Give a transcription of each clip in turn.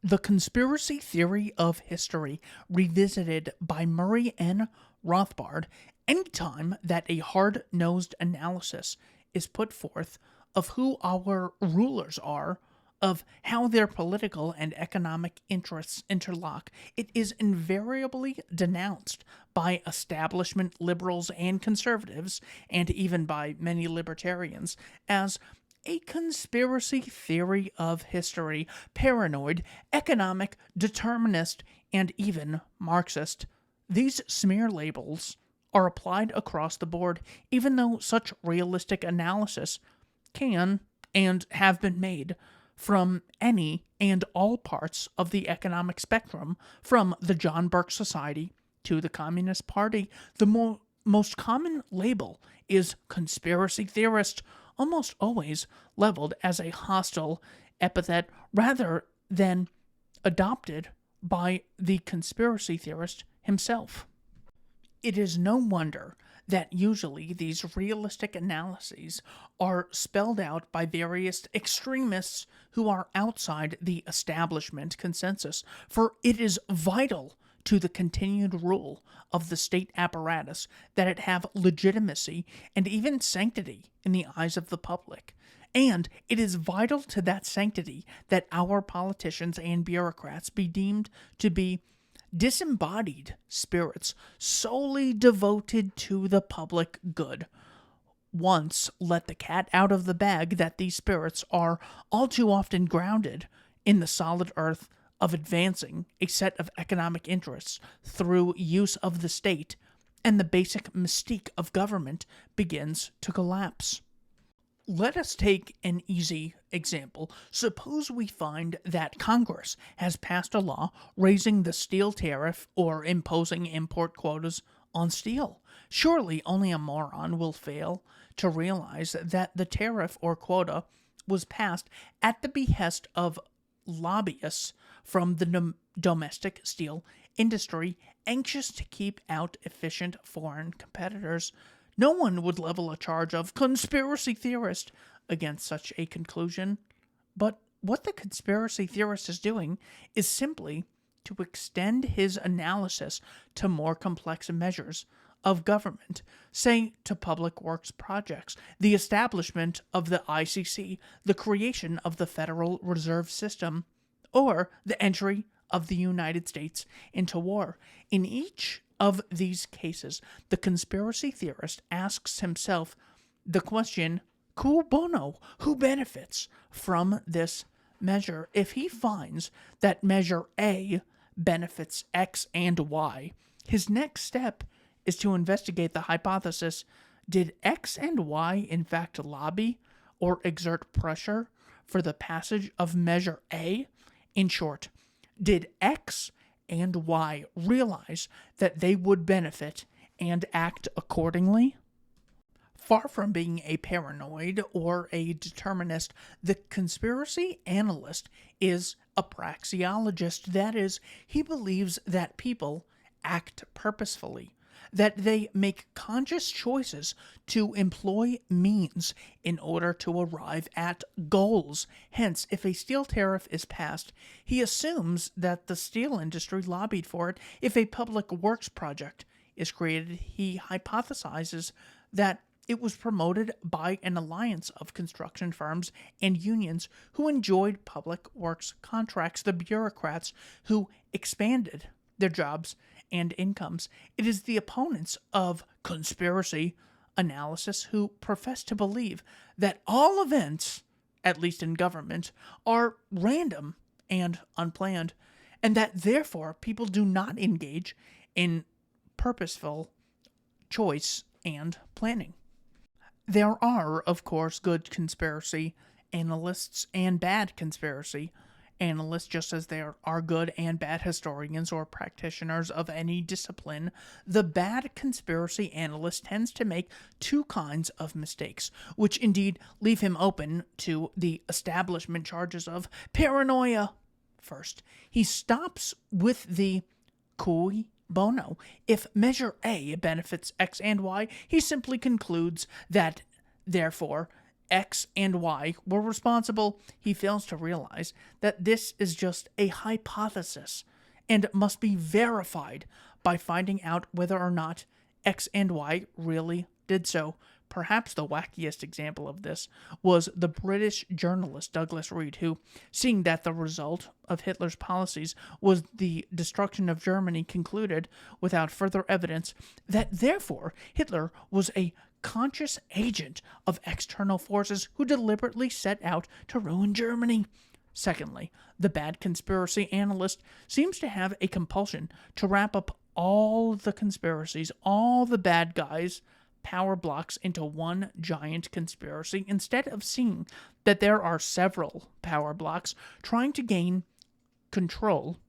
The Conspiracy Theory of History, revisited by Murray N. Rothbard. Anytime that a hard-nosed analysis is put forth of who our rulers are, of how their political and economic interests interlock, it is invariably denounced by establishment liberals and conservatives, and even by many libertarians, as a conspiracy theory of history, paranoid, economic, determinist, and even Marxist. These smear labels are applied across the board, even though such realistic analysis can and have been made from any and all parts of the economic spectrum, from the John Burke Society to the Communist Party. The most common label is conspiracy theorist, almost always leveled as a hostile epithet rather than adopted by the conspiracy theorist himself. It is no wonder that usually these realistic analyses are spelled out by various extremists who are outside the establishment consensus, for it is vital to the continued rule of the state apparatus that it have legitimacy and even sanctity in the eyes of the public. And it is vital to that sanctity that our politicians and bureaucrats be deemed to be disembodied spirits solely devoted to the public good. Once let the cat out of the bag that these spirits are all too often grounded in the solid earth of advancing a set of economic interests through use of the state, and the basic mystique of government begins to collapse. Let us take an easy example. Suppose we find that Congress has passed a law raising the steel tariff or imposing import quotas on steel. Surely only a moron will fail to realize that the tariff or quota was passed at the behest of lobbyists from the domestic steel industry anxious to keep out efficient foreign competitors. No one would level a charge of conspiracy theorist against such a conclusion. But what the conspiracy theorist is doing is simply to extend his analysis to more complex measures of government, say to public works projects, the establishment of the ICC, the creation of the Federal Reserve System, or the entry of the United States into war. In each of these cases, the conspiracy theorist asks himself the question, cui bono, who benefits from this measure? If he finds that measure A benefits X and Y, his next step is to investigate the hypothesis, did X and Y in fact lobby or exert pressure for the passage of measure A? In short, did X and Y realize that they would benefit and act accordingly? Far from being a paranoid or a determinist, the conspiracy analyst is a praxeologist. That is, he believes that people act purposefully, that they make conscious choices to employ means in order to arrive at goals. Hence, if a steel tariff is passed, he assumes that the steel industry lobbied for it. If a public works project is created, he hypothesizes that it was promoted by an alliance of construction firms and unions who enjoyed public works contracts, the bureaucrats who expanded their jobs and incomes. It is the opponents of conspiracy analysis who profess to believe that all events, at least in government, are random and unplanned, and that therefore people do not engage in purposeful choice and planning. There are, of course, good conspiracy analysts and bad conspiracy analysts, just as there are good and bad historians or practitioners of any discipline. The bad conspiracy analyst tends to make two kinds of mistakes, which indeed leave him open to the establishment charges of paranoia. First, he stops with the cui bono. If measure A benefits X and Y, he simply concludes that, therefore, X and Y were responsible, he fails to realize that this is just a hypothesis and must be verified by finding out whether or not X and Y really did so. Perhaps the wackiest example of this was the British journalist Douglas Reed, who, seeing that the result of Hitler's policies was the destruction of Germany, concluded, without further evidence, that therefore Hitler was a conscious agent of external forces who deliberately set out to ruin Germany. Secondly, the bad conspiracy analyst seems to have a compulsion to wrap up all the conspiracies, all the bad guys, power blocks into one giant conspiracy, instead of seeing that there are several power blocks trying to gain control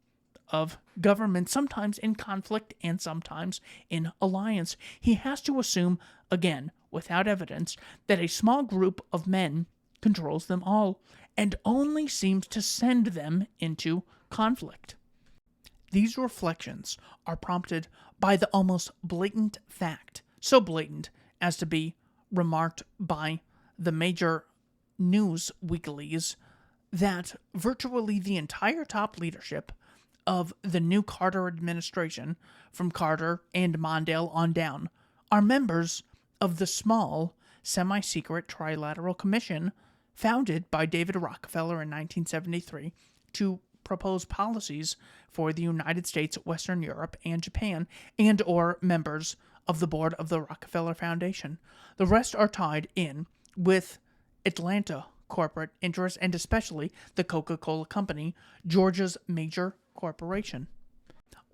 of government, sometimes in conflict and sometimes in alliance. He has to assume, again, without evidence, that a small group of men controls them all, and only seems to send them into conflict. These reflections are prompted by the almost blatant fact, so blatant as to be remarked by the major news weeklies, that virtually the entire top leadership of the new Carter administration, from Carter and Mondale on down, are members of the small, semi-secret Trilateral Commission founded by David Rockefeller in 1973 to propose policies for the United States, Western Europe, and Japan, and or members of the board of the Rockefeller Foundation. The rest are tied in with Atlanta corporate interests, and especially the Coca-Cola Company, Georgia's major corporation.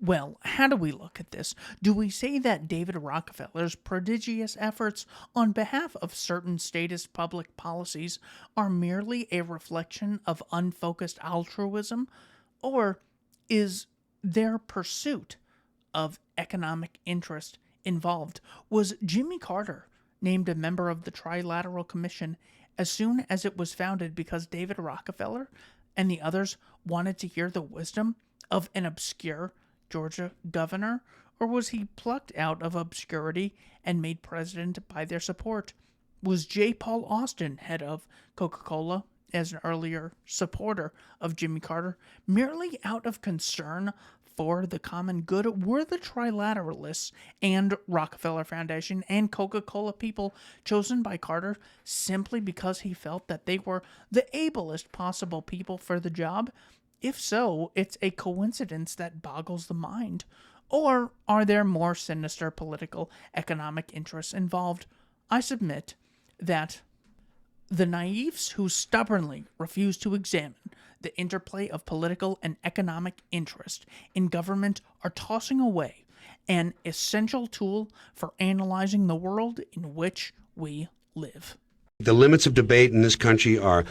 Well, how do we look at this? Do we say that David Rockefeller's prodigious efforts on behalf of certain statist public policies are merely a reflection of unfocused altruism, or is their pursuit of economic interest involved? Was Jimmy Carter named a member of the Trilateral Commission as soon as it was founded because David Rockefeller and the others wanted to hear the wisdom of an obscure Georgia governor, or was he plucked out of obscurity and made president by their support? Was J. Paul Austin, head of Coca-Cola, as an earlier supporter of Jimmy Carter, merely out of concern for the common good? Were the Trilateralists and Rockefeller Foundation and Coca-Cola people chosen by Carter simply because he felt that they were the ablest possible people for the job? If so, it's a coincidence that boggles the mind. Or are there more sinister political economic interests involved? I submit that the naives who stubbornly refuse to examine the interplay of political and economic interest in government are tossing away an essential tool for analyzing the world in which we live. The limits of debate in this country are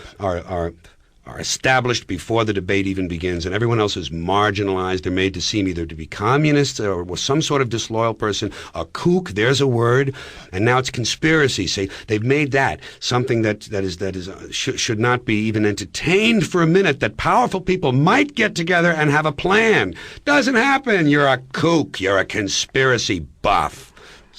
established before the debate even begins, and everyone else is marginalized. They're made to seem either to be communists or some sort of disloyal person, a kook, there's a word, and now it's conspiracy. Say they've made that something that should not be even entertained for a minute, that powerful people might get together and have a plan. Doesn't happen. You're a kook. You're a conspiracy buff.